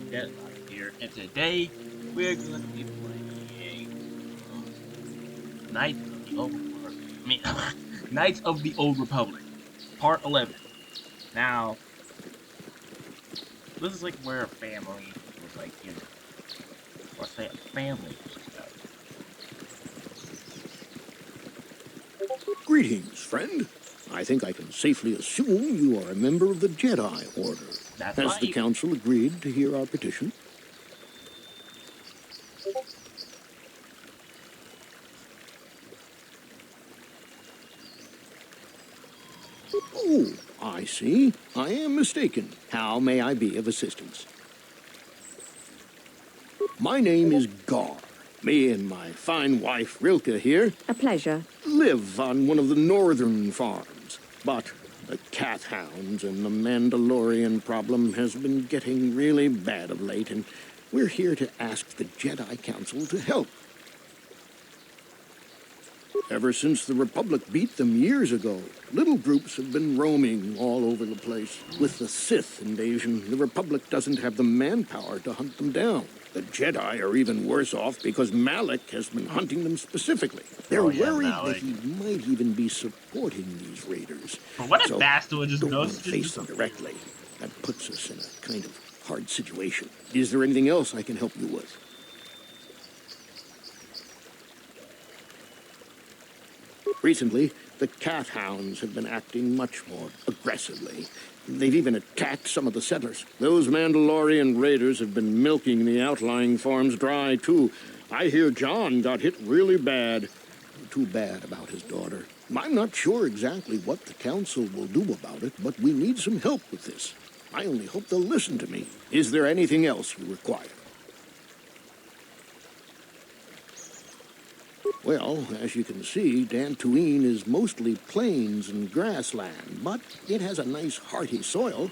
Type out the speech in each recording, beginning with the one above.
Deadlock here, and today we're going to be playing Knights of the Old Republic. I mean, Knights of the Old Republic, Part 11. Now, this is like where a family was like, or say a family was together. Greetings, friend. I think I can safely assume you are a member of the Jedi Order. That's Has the right. Council agreed to hear our petition? Oh, I see. I am mistaken. How may I be of assistance? My name is Gar. Me and my fine wife, Rilke, here, A pleasure. live on one of the northern farms. But the cat hounds and the Mandalorian problem has been getting really bad of late, and we're here to ask the Jedi Council to help. Ever since the Republic beat them years ago, little groups have been roaming all over the place. With the Sith invasion, the Republic doesn't have the manpower to hunt them down. The Jedi are even worse off because Malak has been hunting them specifically. They're Oh, yeah, worried Malak. that he might even be supporting these raiders. But what if So, Bastila just don't goes want to to face them directly. That puts us in a kind of hard situation. Is there anything else I can help you with? Recently, the cat hounds have been acting much more aggressively. They've even attacked some of the settlers. Those Mandalorian raiders have been milking the outlying farms dry, too. I hear John got hit really bad. Too bad about his daughter. I'm not sure exactly what the council will do about it, but we need some help with this. I only hope they'll listen to me. Is there anything else you require? Well, as you can see, Dantooine is mostly plains and grassland, but it has a nice hearty soil.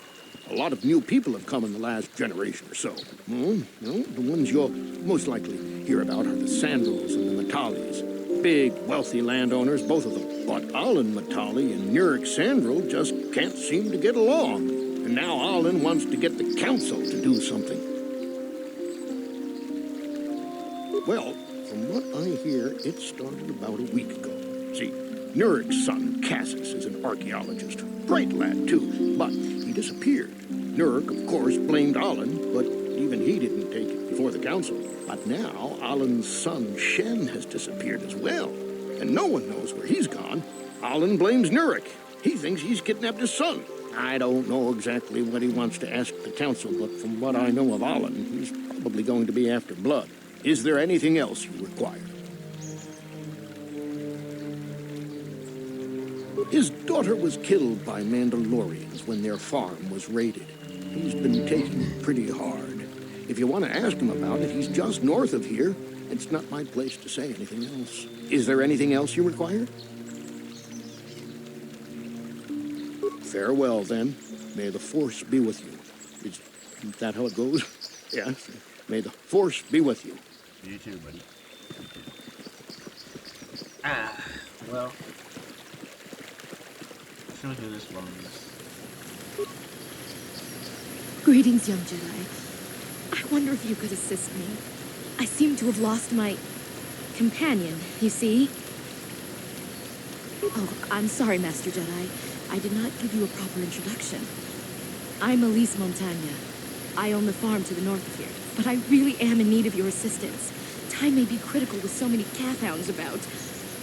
A lot of new people have come in the last generation or so. The ones you'll most likely hear about are the Sandals and the Matalis. Big, wealthy landowners, both of them. But Alan Matali and Nurik Sandral just can't seem to get along. And now Alan wants to get the council to do something. Well, from what I hear, it started about a week ago. See, Nurik's son, Cassis, is an archaeologist. Bright lad, too, but he disappeared. Nurik, of course, blamed Alan, but even he didn't take it before the council. But now, Alan's son, Shen, has disappeared as well. And no one knows where he's gone. Alan blames Nurik. He thinks he's kidnapped his son. I don't know exactly what he wants to ask the council, but from what I know of Alan, he's probably going to be after blood. Is there anything else you require? His daughter was killed by Mandalorians when their farm was raided. He's been taking it pretty hard. If you want to ask him about it, he's just north of here. It's not my place to say anything else. Is there anything else you require? Farewell, then. May the Force be with you. Is that how it goes? Yes. May the Force be with you. You too, buddy. You too. Well, should we do this one? Greetings, young Jedi. I wonder if you could assist me. I seem to have lost my companion, you see? Oh, I'm sorry, Master Jedi. I did not give you a proper introduction. I'm Elise Montagna. I own the farm to the north of here, but I really am in need of your assistance. Time may be critical with so many Cathounds about.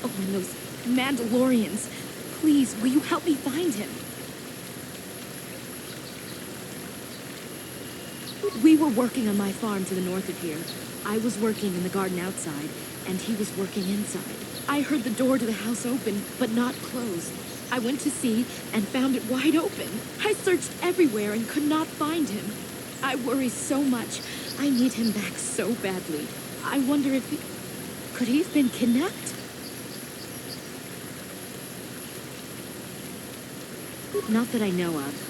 Oh, and those Mandalorians. Please, will you help me find him? We were working on my farm to the north of here. I was working in the garden outside, and he was working inside. I heard the door to the house open, but not close. I went to see and found it wide open. I searched everywhere and could not find him. I worry so much. I need him back so badly. I wonder if he... Could he have been kidnapped? Not that I know of.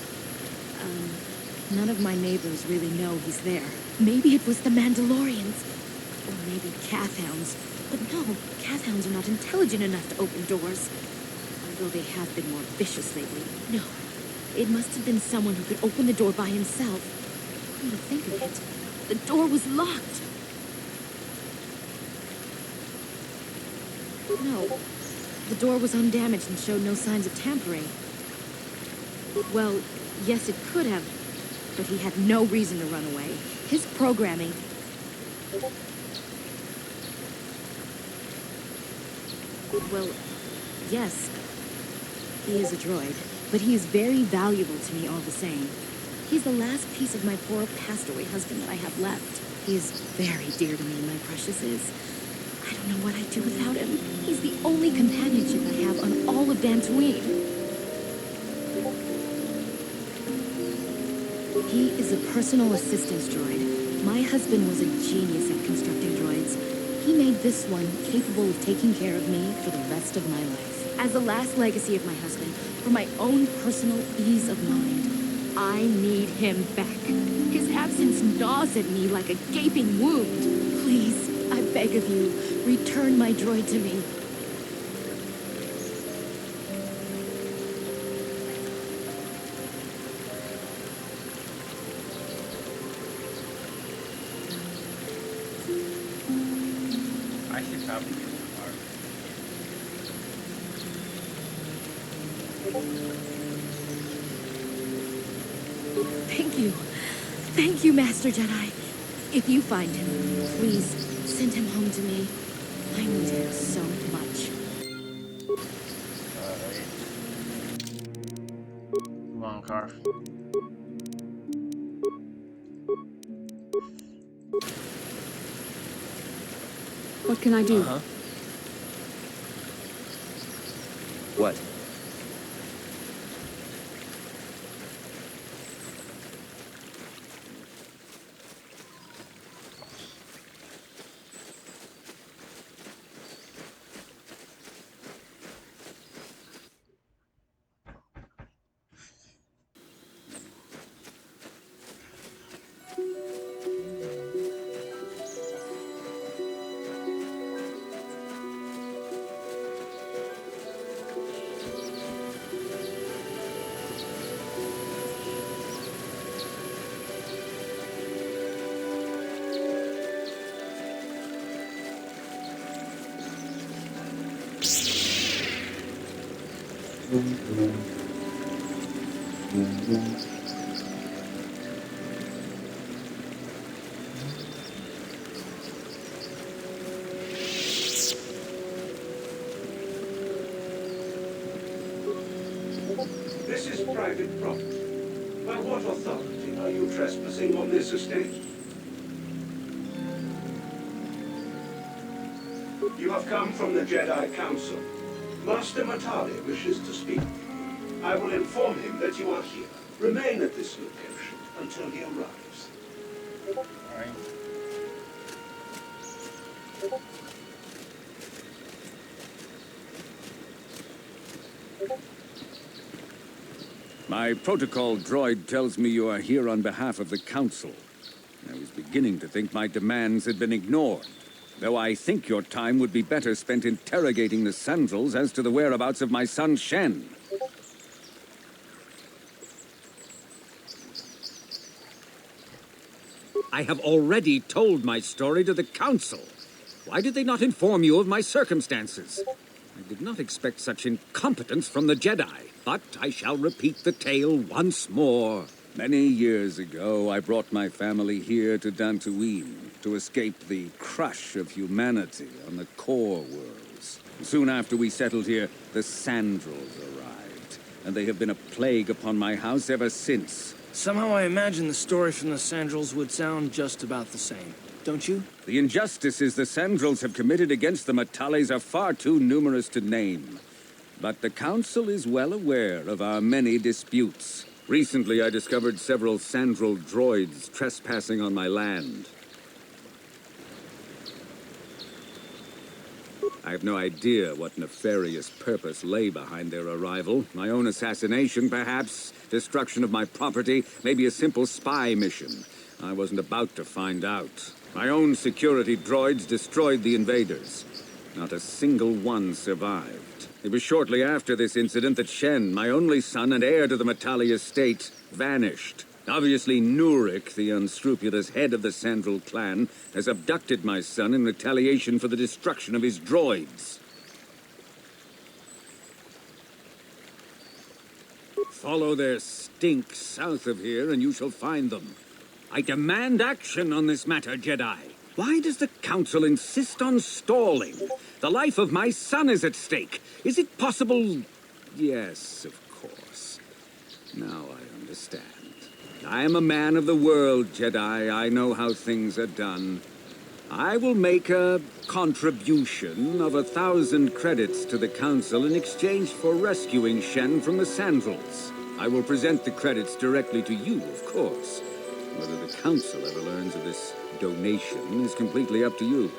None of my neighbors really know he's there. Maybe it was the Mandalorians. Or maybe Cathounds. But no, Cathounds are not intelligent enough to open doors. Although they have been more vicious lately. No, it must have been someone who could open the door by himself. Come to think of it, The door was locked. No. The door was undamaged and showed no signs of tampering. Well, yes, it could have, but he had no reason to run away. His programming... Well, yes, he is a droid, but he is very valuable to me all the same. He's the last piece of my poor passed-away husband that I have left. He is very dear to me, my precious is. I don't know what I'd do without him. He's the only companionship I have on all of Dantooine. He is a personal assistance droid. My husband was a genius at constructing droids. He made this one capable of taking care of me for the rest of my life. As the last legacy of my husband, for my own personal ease of mind, I need him back. His absence gnaws at me like a gaping wound. Please, I beg of you, return my droid to me. I should probably get the car. Thank you. Thank you, Master Jedi. If you find him, please send him home to me. I need him so much. Come on, car. What can I do? What? This is private property. By what authority are you trespassing on this estate? You have come from the Jedi Council. Master Matali wishes to speak. I will inform him that you are here. Remain at this location until he arrives. Alright. My protocol droid tells me you are here on behalf of the Council. I was beginning to think my demands had been ignored, though I think your time would be better spent interrogating the Sandals as to the whereabouts of my son Shen. I have already told my story to the Council. Why did they not inform you of my circumstances? I did not expect such incompetence from the Jedi. But I shall repeat the tale once more. Many years ago, I brought my family here to Dantooine to escape the crush of humanity on the core worlds. Soon after we settled here, the Sandals arrived, and they have been a plague upon my house ever since. Somehow I imagine the story from the Sandals would sound just about the same, don't you? The injustices the Sandals have committed against the Matales are far too numerous to name. But the Council is well aware of our many disputes. Recently, I discovered several Sandral droids trespassing on my land. I have no idea what nefarious purpose lay behind their arrival. My own assassination, perhaps. Destruction of my property. Maybe a simple spy mission. I wasn't about to find out. My own security droids destroyed the invaders. Not a single one survived. It was shortly after this incident that Shen, my only son and heir to the Matali estate, vanished. Obviously, Nurik, the unscrupulous head of the Sandral clan, has abducted my son in retaliation for the destruction of his droids. Follow their stink south of here, and you shall find them. I demand action on this matter, Jedi. Why does the Council insist on stalling? The life of my son is at stake. Is it possible? Yes, of course. Now I understand. I am a man of the world, Jedi. I know how things are done. I will make a contribution of 1,000 credits to the Council in exchange for rescuing Shen from the Sandrals. I will present the credits directly to you, of course. Whether the Council ever learns of this donation is completely up to you.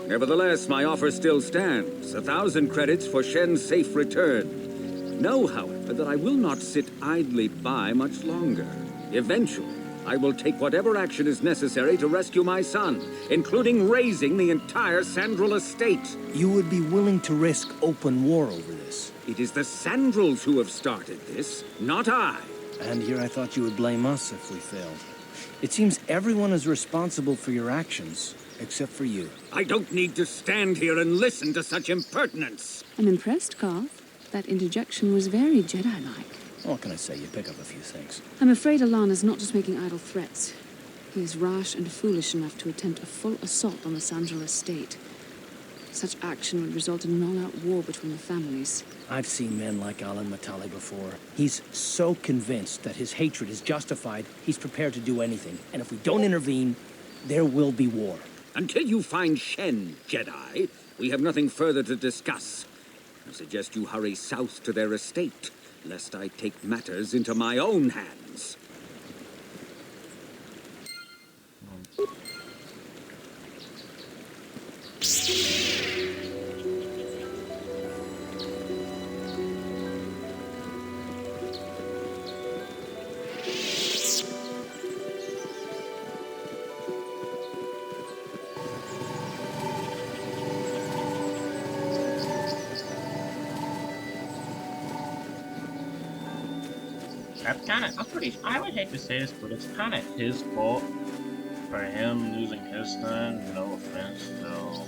Nevertheless, my offer still stands. 1,000 credits for Shen's safe return. Know, however, that I will not sit idly by much longer. Eventually, I will take whatever action is necessary to rescue my son, including raising the entire Sandral estate. You would be willing to risk open war over this? It is the Sandrals who have started this, not I. And here I thought you would blame us if we failed. It seems everyone is responsible for your actions, except for you. I don't need to stand here and listen to such impertinence. I'm impressed, Carth. That interjection was very Jedi-like. What can I say? You pick up a few things. I'm afraid Alana's not just making idle threats. He is rash and foolish enough to attempt a full assault on the Sandral estate. Such action would result in an all-out war between the families. I've seen men like Alan Matale before. He's so convinced that his hatred is justified, he's prepared to do anything. And if we don't intervene, there will be war. Until you find Shen, Jedi, we have nothing further to discuss. I suggest you hurry south to their estate, lest I take matters into my own hands. I would hate to say this, but it's kind of his fault for him losing his son. No offense, so.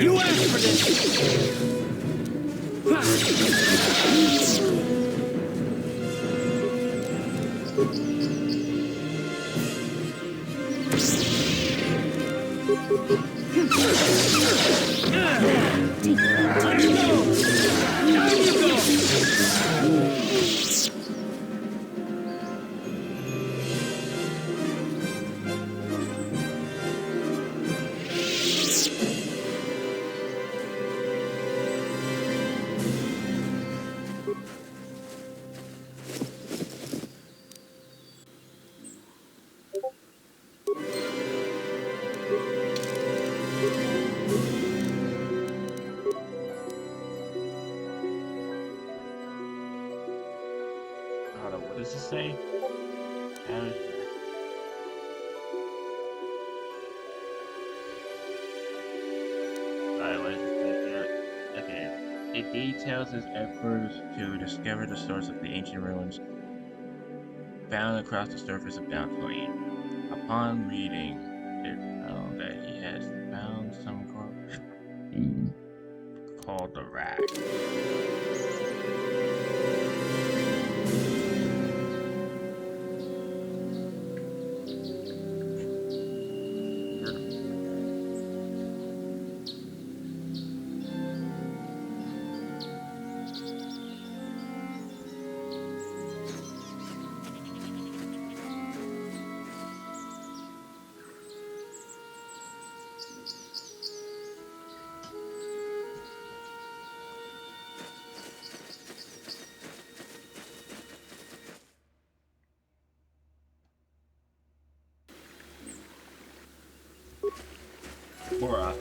You asked for this! What does it say? Okay. It details his efforts to discover the source of the ancient ruins found across the surface of Dantooine. Upon reading, it found that he has found some called the Rack. Bruh.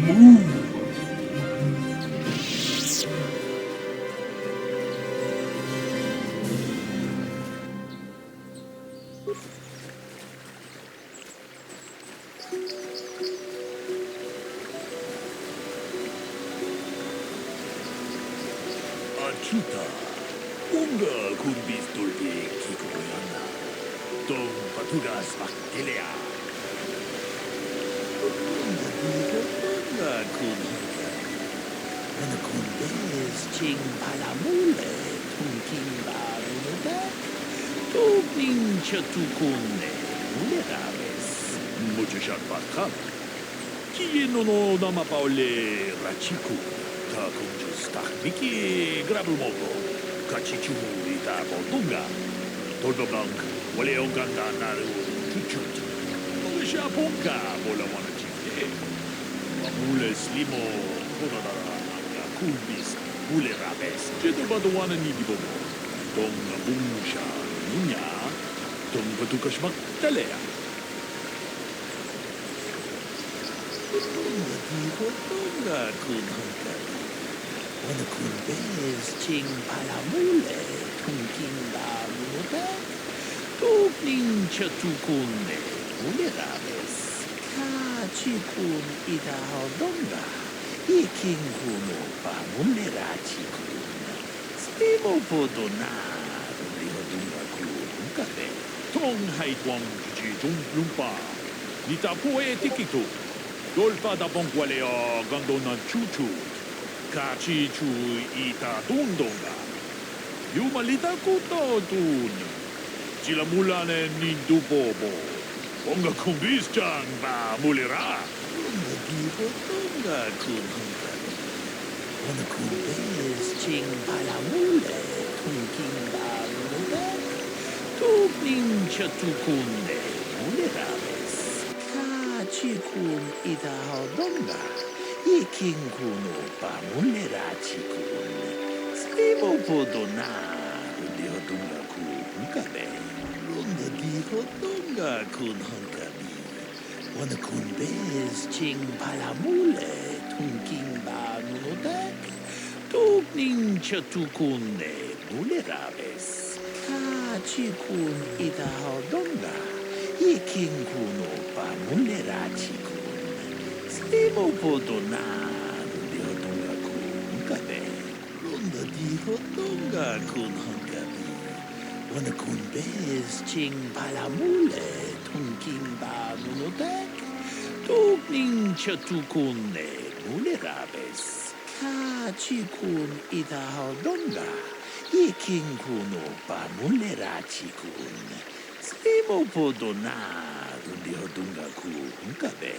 Move. Akita, unga kurbis tulbi kikoyana. Tom patugas makilea. Unga kunhika. When the kundes ching palamule, tunking baruda. Tupin chatukunde, uleraves. Muchashat bakam. Kieno no namapaule rachiku. Takunjus takmiki grabulmogo. Kachichumu ita botunga. Toldo blanc, wale onganda naru chuchut. Olisha ponka bola wana chite. Mule slimo, kodadara anga kubis, mule rabes. Jeto bado wana nidi bobo. Tonga bungsha, nunya. Tonga tukashmak talea. Tonga kunhanka. When the kunbes ching palamule, tunking baruda. Tupning chatukunde, uleraves. Kachikun ida hodonga. Iking kuno pa mulerachikun. Stimo podona, rihodunga kunkabe. Tong hai tuang chichi tung lumpa. Nita poe tikitu. Dolpa da bongualeo gandona chuchu. Kachi chu ita tundonga. Yumalita kuto tun. Chila mulane nindu bobo. Onga kumbis chang ba mulera. Onga diho tonga kunhunga. Onga kumbis ching palamule. Tunking ba mulera. Tupning chatukunde muleraves. Kachikun ita hodonga. Iking kuno pa mulerachikun. Slimo podona. Diho dunga kunkabe. Lunga diho dunga kunhankabi. Wana kunbes ching palamule. Tunking ba nunodak. Tupning chatukunde muleraves. Kachikun ita hodonga. Iking kuno pa mulerachikun. Slimo podona. Diho dunga kunkabe. Lunga diho dunga kunhankabi. Wana kunbes ching palamule. Tunking ba nunodak. Tupning chatukunde muleraves. Kachikun ita hodonga. Iking kuno pa mulerachikun. Slimo podona. Diho dunga kunkabe.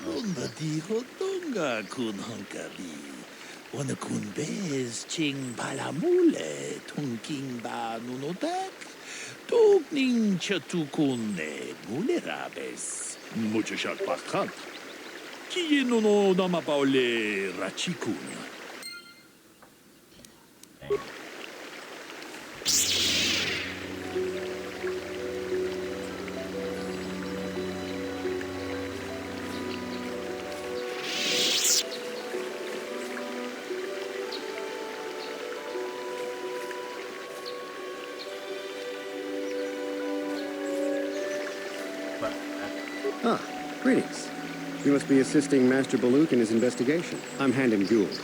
Lunga diho dunga kunhankabi. Wana kunbes ching palamule. Tunking ba nunodak. Tupning chatukunde muleraves. Muchashat bakam. Kieno no namapaule rachikun. Ah, greetings. You must be assisting Master Baluk in his investigation. I'm Handon Gould.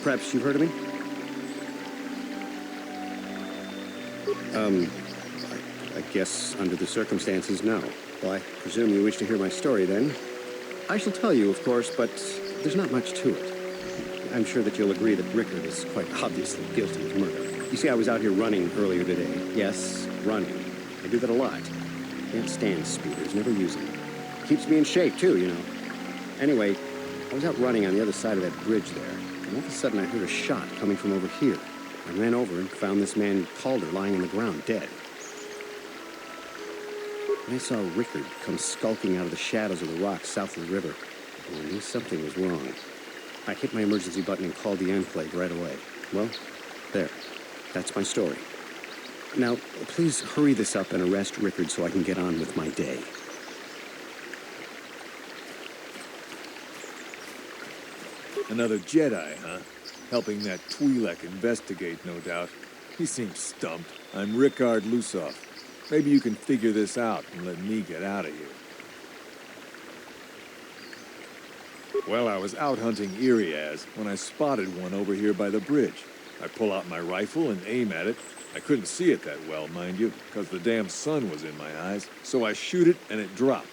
Perhaps you've heard of me? I guess under the circumstances, no. Well, I presume you wish to hear my story, then. I shall tell you, of course, but there's not much to it. I'm sure that you'll agree that Rickard is quite obviously guilty of murder. You see, I was out here running earlier today. Yes, running. I do that a lot. Can't stand speeders, never use them. Keeps me in shape, too, you know. Anyway, I was out running on the other side of that bridge there, and all of a sudden I heard a shot coming from over here. I ran over and found this man Calder lying on the ground, dead. And I saw Rickard come skulking out of the shadows of the rocks south of the river, and I knew something was wrong. I hit my emergency button and called the Enclave right away. Well, there. That's my story. Now, please hurry this up and arrest Rickard so I can get on with my day. Another Jedi, huh? Helping that Twi'lek investigate, no doubt. He seems stumped. I'm Rickard Lusoff. Maybe you can figure this out and let me get out of here. Well, I was out hunting Iriaz when I spotted one over here by the bridge. I pull out my rifle and aim at it. I couldn't see it that well, mind you, because the damn sun was in my eyes. So I shoot it and it drops.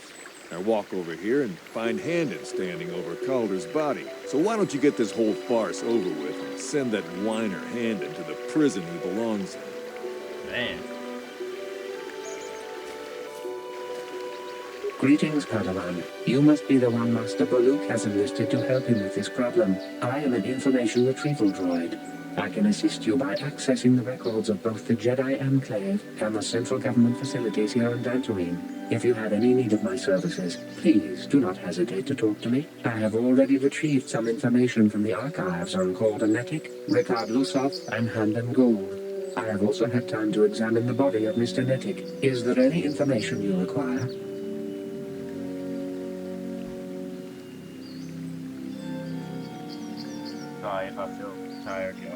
I walk over here and find Handon standing over Calder's body. So why don't you get this whole farce over with and send that whiner Handon to the prison he belongs in? Man. Greetings, Padawan. You must be the one Master Baluk has enlisted to help him with this problem. I am an information retrieval droid. I can assist you by accessing the records of both the Jedi Enclave and the central government facilities here on Dantooine. If you have any need of my services, please do not hesitate to talk to me. I have already retrieved some information from the archives on Calder Netic, Rickard Lusoff, and Handon Gould. I have also had time to examine the body of Mr. Netic. Is there any information you require? Sorry if I feel tired, y'all.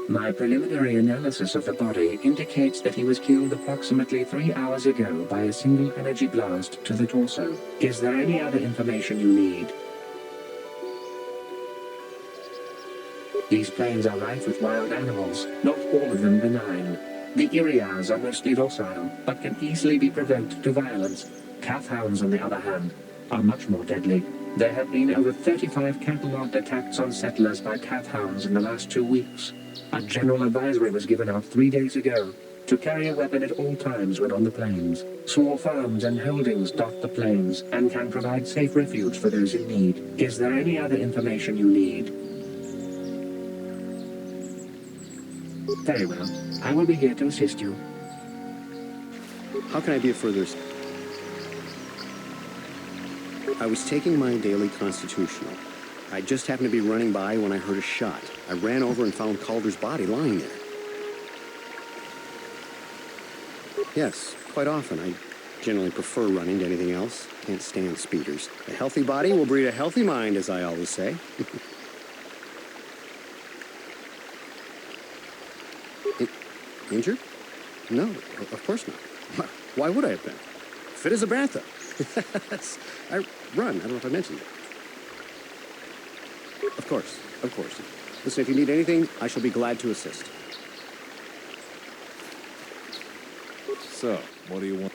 My preliminary analysis of the body indicates that he was killed approximately 3 hours ago by a single energy blast to the torso. Is there any other information you need? These plains are rife with wild animals, not all of them benign. The Iriaz are mostly docile, but can easily be provoked to violence. Calf hounds, on the other hand, are much more deadly. There have been over 35 catalogued attacks on settlers by calf hounds in the last 2 weeks. A general advisory was given out 3 days ago to carry a weapon at all times when on the plains. Small farms and holdings dot the plains and can provide safe refuge for those in need. Is there any other information you need? Very well. I will be here to assist you. How can I be of further... I was taking my daily constitutional. I just happened to be running by when I heard a shot. I ran over and found Calder's body lying there. Yes, quite often. I generally prefer running to anything else. Can't stand speeders. A healthy body will breed a healthy mind, as I always say. Injured? No, of course not. Why would I have been? Fit as a bantha. I run. I don't know if I mentioned it. Of course, of course. Listen, if you need anything, I shall be glad to assist. So, what do you want?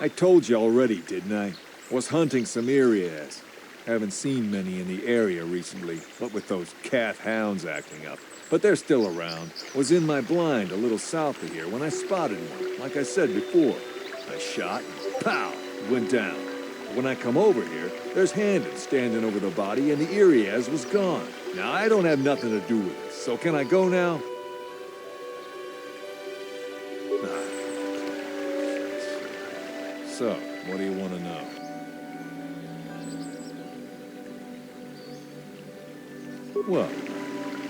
I told you already, didn't I? Was hunting some Iriaz. Haven't seen many in the area recently, what with those cat hounds acting up. But they're still around. Was in my blind a little south of here when I spotted one, like I said before. I shot, and pow, it went down. But when I come over here, there's Handon standing over the body and the Iriaz was gone. Now, I don't have nothing to do with this, so can I go now? So, what do you want to know? Well,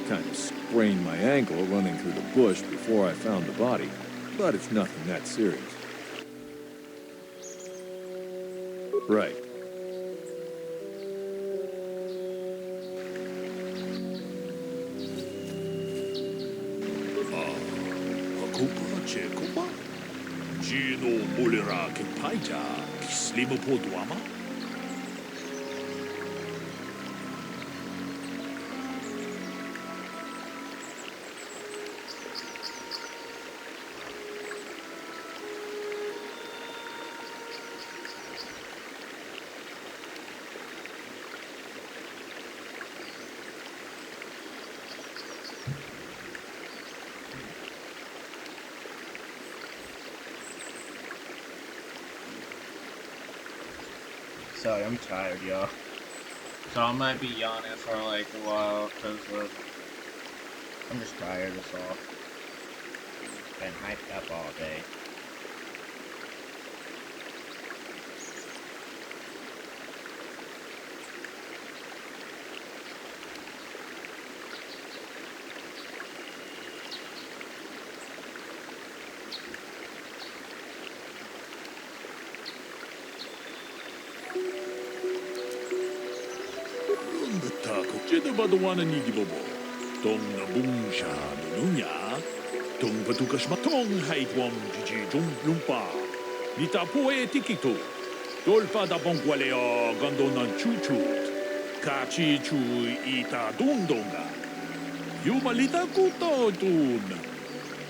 kind of sprained my ankle running through the bush before I found the body, but it's nothing that serious. Right. Ako pa, Checo pa? Gino Mulera Kipaija, Slimo Podwama? Sorry, I'm tired, y'all. So I might be yawning for like a while because I'm just tired, that's all. Been hyped up all day. Jeda Badawana Nigibobo, Tong Nabungsha Nunya, Tong Patukash Matong Haitwam Gigi Jum Lumpa, Nita Poe Tikito, Dolpa da Bongualeo Gondonan Chuchut, Kachi Chu Ita Dundonga, Yumalita Kuto Dun,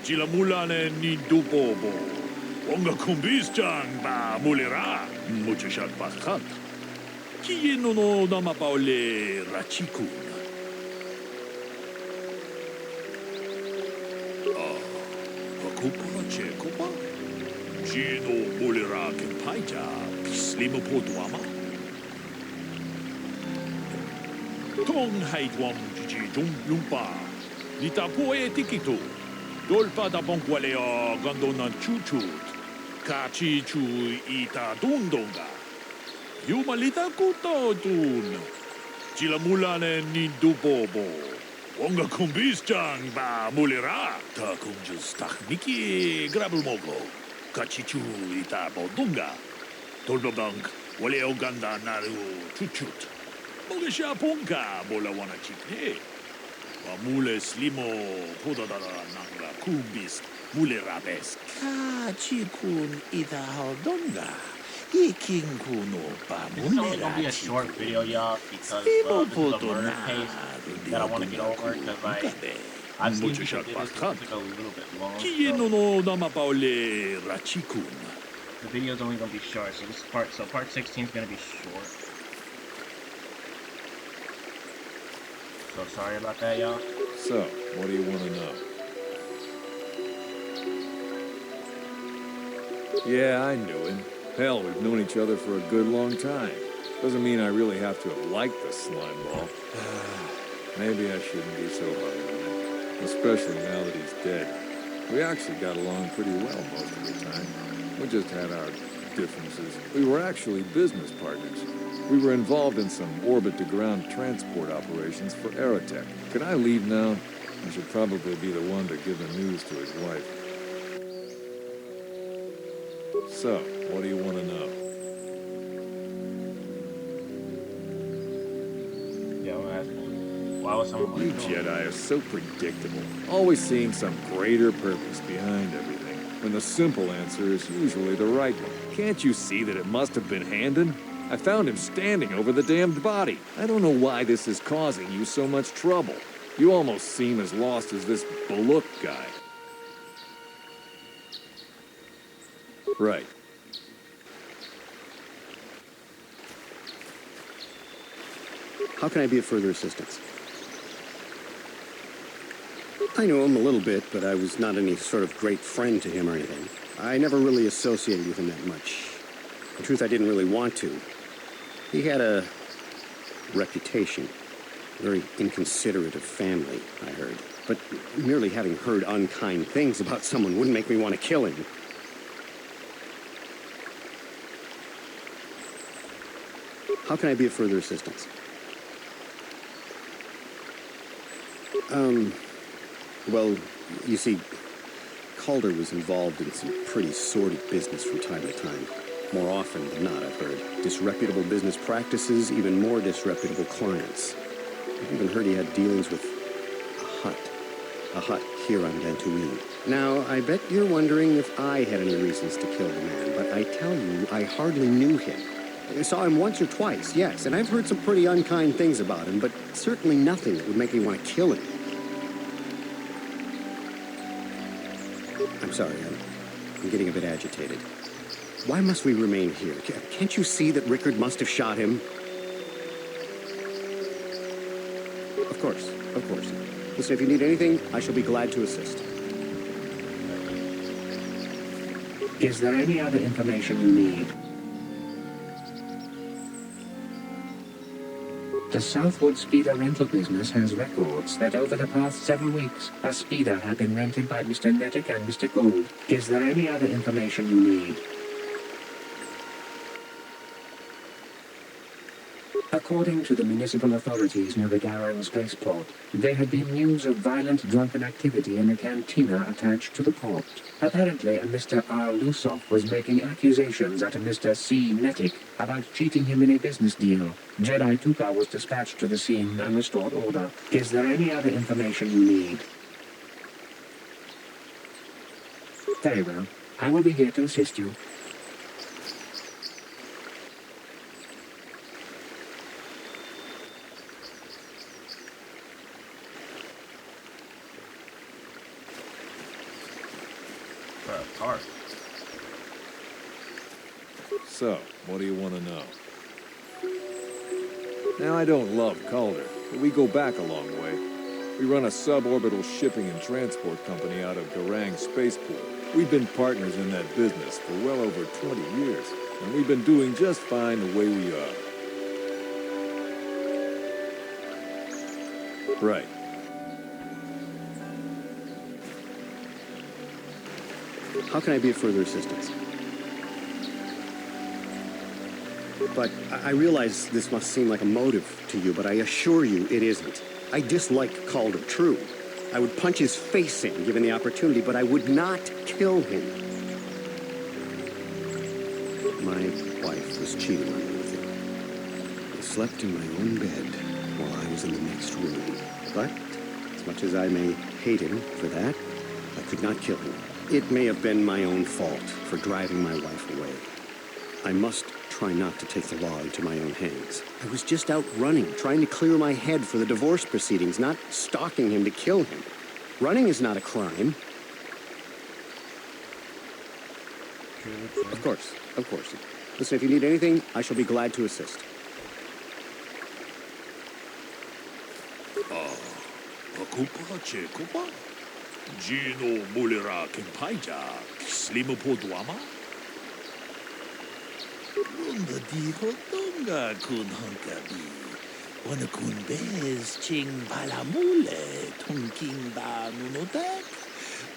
Gilamulane Nidubobo, Onga Kumbisjan Ba Mulera, Muchashat Bakat. Chi non ho da ma paole rachikun. Akupa chekopa. Gino mulera kempaija. Slimo podwama. Tong haitwam jiji jum lumpa. Nita poe tikito. Dolpa da bongualeo gandonan chuchut. Kachi chu ita dundonga. Yumalita kuto dun. Chilamulane nindubobo. Onga kumbisjan ba mulera. Ta kunjus takniki grabulmogo. Kachichu ita bodunga. Tolbabank wale oganda naru chuchut. Mogesha punka bola wana chikne. Wamule slimo podadara nanga kumbis mulera bes. Kachikun ita hodonga. This is only gonna be a short video, y'all, because this is a murder case that I want to get over, because like, I've seen people do this, it's like a little bit long, so the video's only gonna be short, so this part 16 is gonna be short. So sorry about that, y'all. So, what do you want to know? Yeah, I knew him. Hell, we've known each other for a good long time. Doesn't mean I really have to have liked the slime ball. Maybe I shouldn't be so hard on him, especially now that he's dead. We actually got along pretty well most of the time. We just had our differences. We were actually business partners. We were involved in some orbit-to-ground transport operations for Aerotech. Can I leave now? I should probably be the one to give the news to his wife. So, what do you want to know? Yeah, I'm asking. Why would someone want You to know? Jedi are so predictable. Always seeing some greater purpose behind everything, when the simple answer is usually the right one. Can't you see that it must have been Handon? I found him standing over the damned body. I don't know why this is causing you so much trouble. You almost seem as lost as this Baluk guy. Right. How can I be of further assistance? I knew him a little bit, but I was not any sort of great friend to him or anything. I never really associated with him that much. In truth, I didn't really want to. He had a reputation. Very inconsiderate of family, I heard. But merely having heard unkind things about someone wouldn't make me want to kill him. How can I be of further assistance? Well, you see, Calder was involved in some pretty sordid business from time to time. More often than not, I've heard. Disreputable business practices, even more disreputable clients. I've even heard he had dealings with a hut here on Dantooine. Now, I bet you're wondering if I had any reasons to kill the man, but I tell you, I hardly knew him. I saw him once or twice, yes, and I've heard some pretty unkind things about him, but certainly nothing that would make me want to kill him. I'm sorry, I'm getting a bit agitated. Why must we remain here? Can't you see that Rickard must have shot him? Of course, of course. Listen, if you need anything, I shall be glad to assist. Is there any other information you need? The Southwood Speeder rental business has records that over the past several weeks, a speeder had been rented by Mr. Nettic and Mr. Gould. Is there any other information you need? According to the municipal authorities near the Garang spaceport, there had been news of violent drunken activity in a cantina attached to the port. Apparently, a Mr. R. Lusoff was making accusations at a Mr. C. Nettic about cheating him in a business deal. Jedi Tuka was dispatched to the scene and restored order. Is there any other information you need? Very well. I will be here to assist you. So, what do you want to know? Now, I don't love Calder, but we go back a long way. We run a suborbital shipping and transport company out of Garang Spaceport. We've been partners in that business for well over 20 years, and we've been doing just fine the way we are. Right. How can I be of further assistance? But I realize this must seem like a motive to you, but I assure you it isn't. I dislike Calder, true. I would punch his face in, given the opportunity, but I would not kill him. My wife was cheating on me with him. I slept in my own bed while I was in the next room. But, as much as I may hate him for that, I could not kill him. It may have been my own fault for driving my wife away. I must try not to take the law into my own hands. I was just out running, trying to clear my head for the divorce proceedings, not stalking him to kill him. Running is not a crime. Of course, of course. Listen, if you need anything, I shall be glad to assist. Gino Mulera Kempaija, Slimu Podwama? Lunda diho donga kun honkabi. Wana kun bez ching palamule tunking ba nunotak.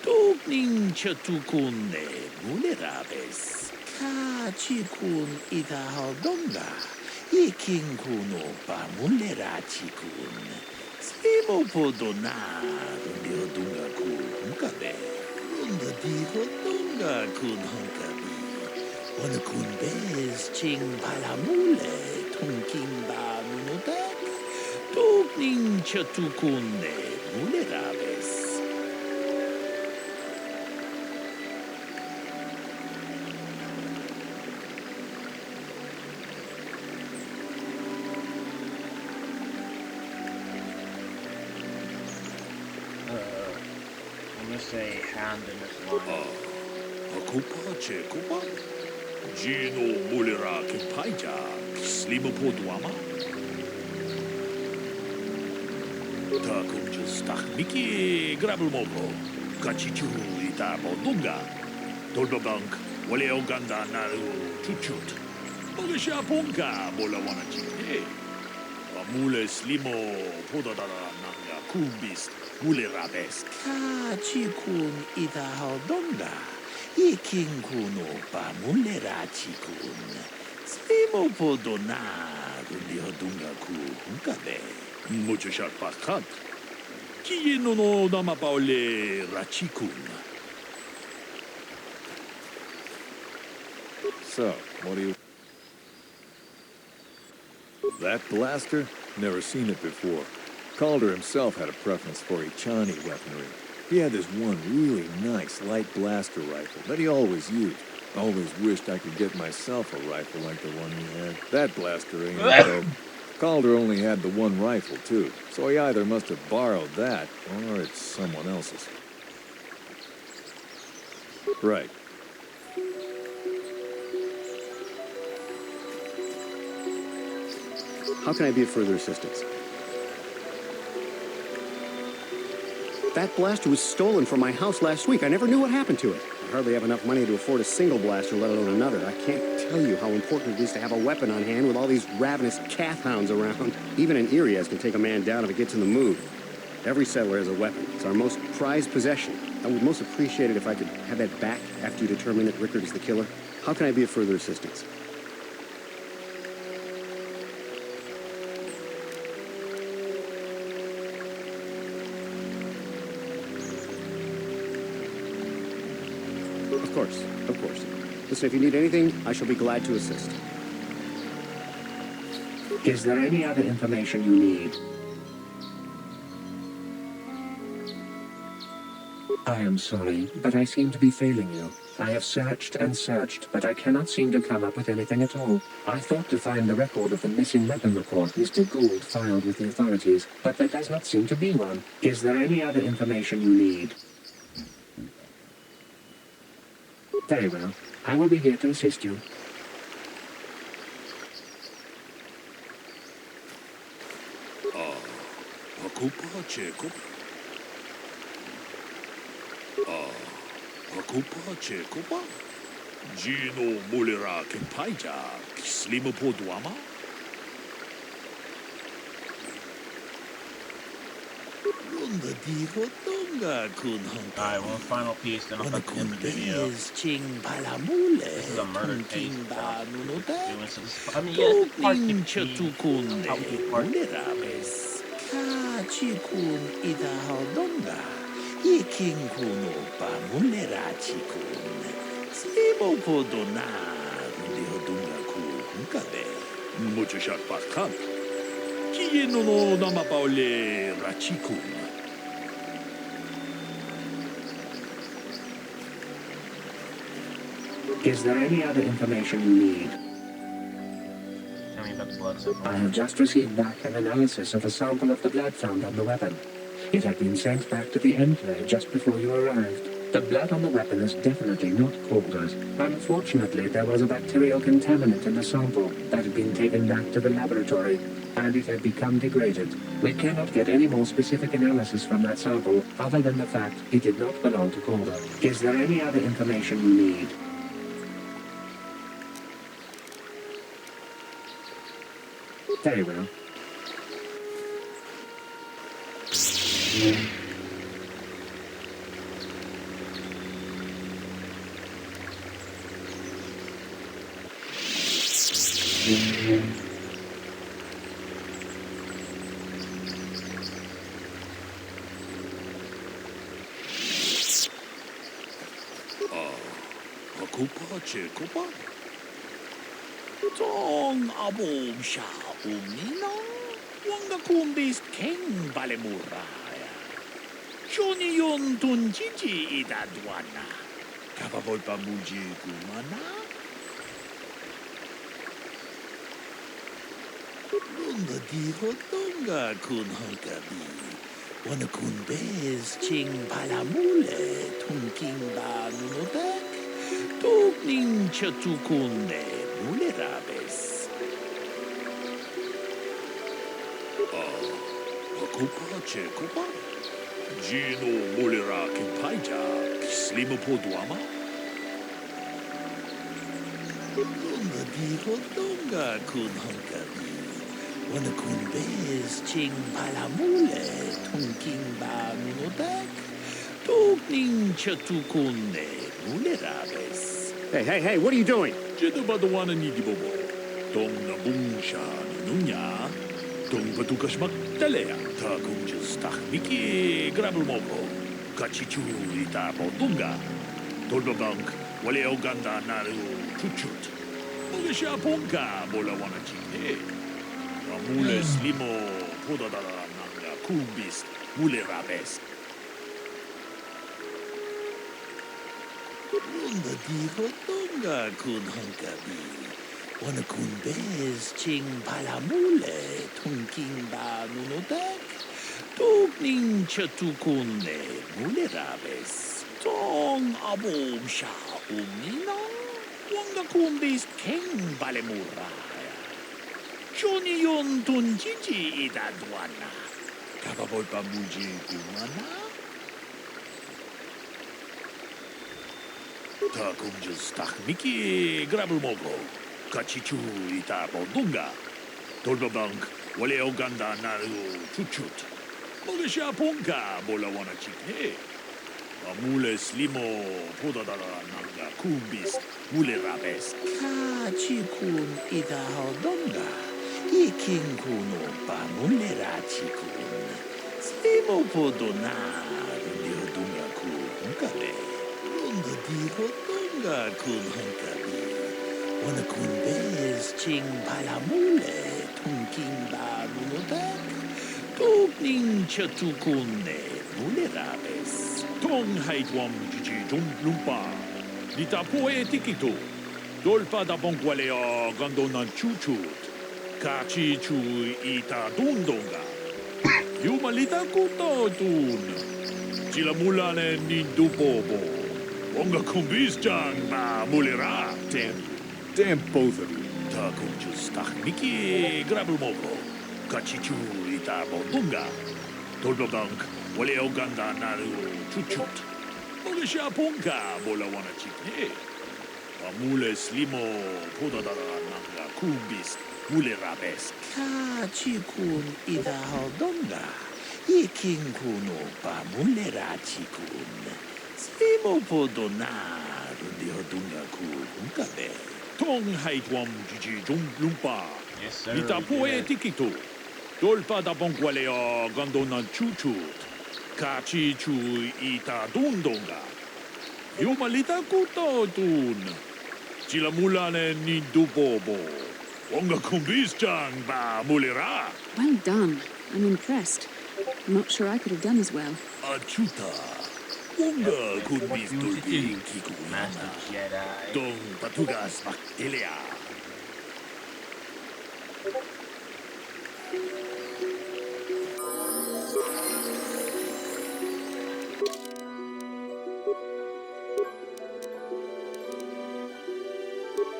Tugning chatukune mulerabes. Ka chikun ita haldonga. Iking kuno pa mulera chikun. Slimo podona dundio dunga kun honkabe. Lunda diho donga kun honkabi. Wana kun bez ching palamule tunking ba nunotak. Tugning chatukune mulerabes. I'm gonna say hand in this line. Akupa Chekupa? Gino Mulera Kempaija, Slimu Podwama? Takum just Miki Grabelmogo, Kachichu Ita Bodunga, Dolbabank, Wale Oganda Naru Chuchut, Bogasha Punka, Bolawana Chine, Amule Slimo Podadara Nanga Kumbis, Mulerabes, Kachikun ita haldonga. Iking kuno pa mulera chikun. Slimo podona dundio dunga ku hunkabe. Mucho Sharpakat. Chi no nama paole rachikun. So, what do you... That blaster? Never seen it before. Calder himself had a preference for Echani weaponry. He had this one really nice light blaster rifle that he always used. Always wished I could get myself a rifle like the one he had. That blaster ain't it, though. Calder only had the one rifle, too, so he either must have borrowed that, or it's someone else's. Right. How can I be of further assistance? That blaster was stolen from my house last week. I never knew what happened to it. I hardly have enough money to afford a single blaster, let alone another. I can't tell you how important it is to have a weapon on hand with all these ravenous calf hounds around. Even an Irias can take a man down if it gets in the mood. Every settler has a weapon. It's our most prized possession. I would most appreciate it if I could have that back after you determine that Rickard is the killer. How can I be of further assistance? Of course. Listen, if you need anything, I shall be glad to assist. Is there any other information you need? I am sorry, but I seem to be failing you. I have searched and searched, but I cannot seem to come up with anything at all. I thought to find the record of the missing weapon report Mr. Gould filed with the authorities, but there does not seem to be one. Is there any other information you need? Very well. I will be here to assist you. Hakupa Chekopa. Hakupa Chekopa. Gino Mulera Kempaija. Slimo Poduama. Alright, one final piece, then I'll cut the end of the video. This is a murder case. I mean, yeah, it's part 15. Probably part 15. Kachikun idahaldonga. Ikingkuno pamulerachikun. Slimo podona. Undihodunga kunkabe. Muchoshat Pakan. Chi no nama paole rachikun. Is there any other information you need? Tell me about the blood sample. I have just received back an analysis of a sample of the blood found on the weapon. It had been sent back to the Enclave just before you arrived. The blood on the weapon is definitely not Calder's. Unfortunately, there was a bacterial contaminant in the sample that had been taken back to the laboratory, and it had become degraded. We cannot get any more specific analysis from that sample, other than the fact it did not belong to Calder. Is there any other information you need? Very well. Hakupa Chekopa. Tong abom sha umina. Wanga kumbis king balemuraya. Shoni yon tunjiji idadwana. Kapabol pamuji kumana. Lunga dihodonga kun hankabi. Wana kun bez ching palamule. Tunking ba nunodek. Tugning chatukunde. Mulerabes. Hakupa Chekopa. Gino Mulera Kempaija. Slimo Poduama. Lunga dihodonga kun hankabi. Wana kun bez ching palamule. Tunking ba nunodek. Tugning chatukunde. Mulerabes. Hey, what are you doing? Jedabadawana Nidibobo. Dong Nabungsha Nunya. Tung patukas magdalea. Ta kung just tak miki grabul moko. Kachichu ita bodunga. Tolbabank, wale o ganda naru chuchut. Mugisha ponka bola wana chikne. Mule slimo podadala nanga kumbis. Mule rabes. Unda diho tonga kun hankabi. Wana kun bez ching palamule tungking ba nunodak. Tugning chatukune mule rabes. Tong abom sha umnina. Wanga kun bez king balemuraya. Johnny yon tunjiji idadwana. Kababoy pamuji kumana. Ta kung just tak miki grabul mogo. Kachichu ita bodunga. Tolbabank, wale o ganda naru chuchut. Mugisha ponka bola wana chikne. Mule slimo podadala nanga kumbis. Mule rabes. Kachikun ita hodonga. Ikin kuno pa mule rachikun. Slimo podona. Dunga ku hunkabe. Diho tonga kun hankabi. Wana kun bez ching palamule tungking ba nunodak. Tugning chatukune mule rabes. Tong haitwam jiji jum lumpa. Dita poe tikito. Dolpa da bonkwale o gandonan chuchut. Kachi chu ita dundonga. Yumalita kuto tun. Chila mulane nindupobo. Onga kumbis jang ba mulera. Damn both of you. Ta kunjus tak miki grabul moko. Kachichu ita bodunga. Tolbabank, wale o ganda naru chuchut. Mugisha ponka bola wana chikne. Mule slimo podadara nanga kumbis. Mule rabes. Kachikun ita hodonga. Ikin kuno pa mulera chikun. Slimo podonar dihodunga ku hunkabe. Tong haitwam jiji jum lumpa. Yes, sir. Ita poe tikito. Dolpa da bonkwalea gandonan chuchut. Kachi chu ita dundonga. Yumalita kuto tun. Chila mulane nindupobo. Onga kumbis jang ba mulera. Well done. I'm impressed. I'm not sure I could have done as well. Achuta. Unga kumbis tulbi Master kikuana. Jedi. Dong patugas maktilea.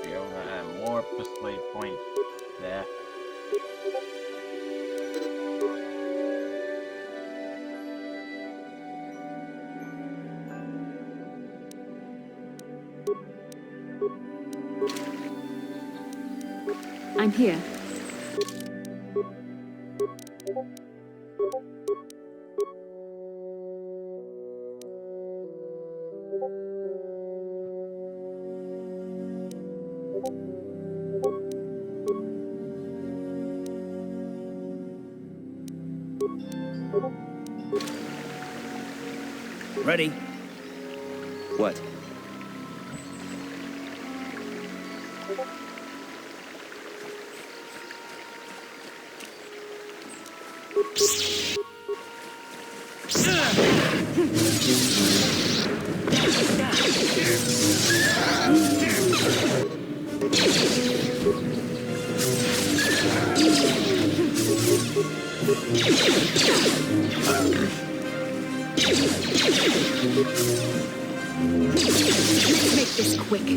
We're gonna add more persuade points there. I'm here. Ready? What? Let's make this quick.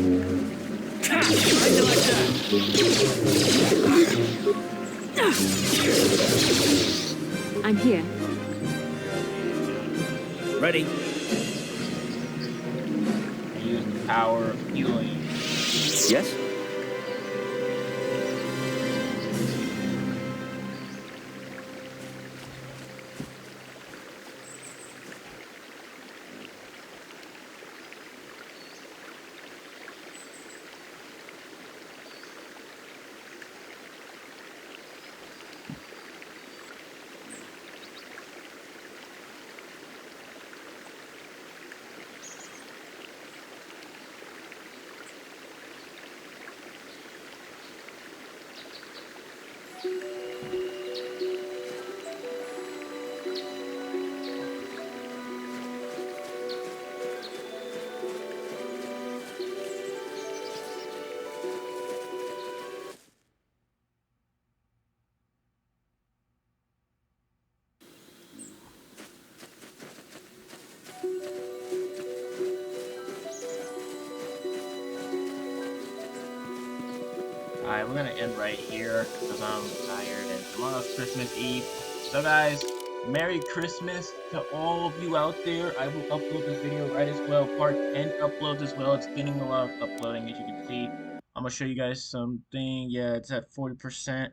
I'm here. Ready? Use the power of healing. Yes? Alright, we're gonna end right here because I'm tired and tomorrow's Christmas Eve. So guys, Merry Christmas to all of you out there. I will upload this video right as well. Part 10 uploads as well. It's getting a lot of uploading, as you can see. I'm gonna show you guys something. Yeah, it's at 40%.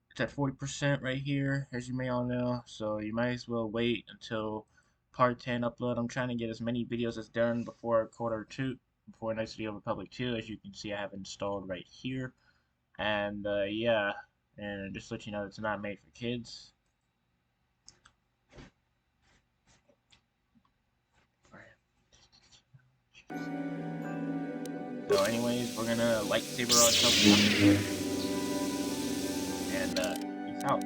It's at 40% right here, as you may all know. So you might as well wait until part 10 upload. I'm trying to get as many videos as done before quarter 2. Before Knights of the Old Republic 2, as you can see, I have installed right here. And yeah, and just to let you know, it's not made for kids. So anyways, we're gonna lightsaber ourselves and peace out.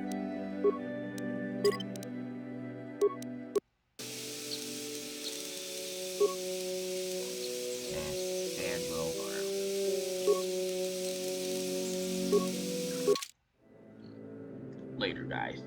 And roll arm. Later, guys.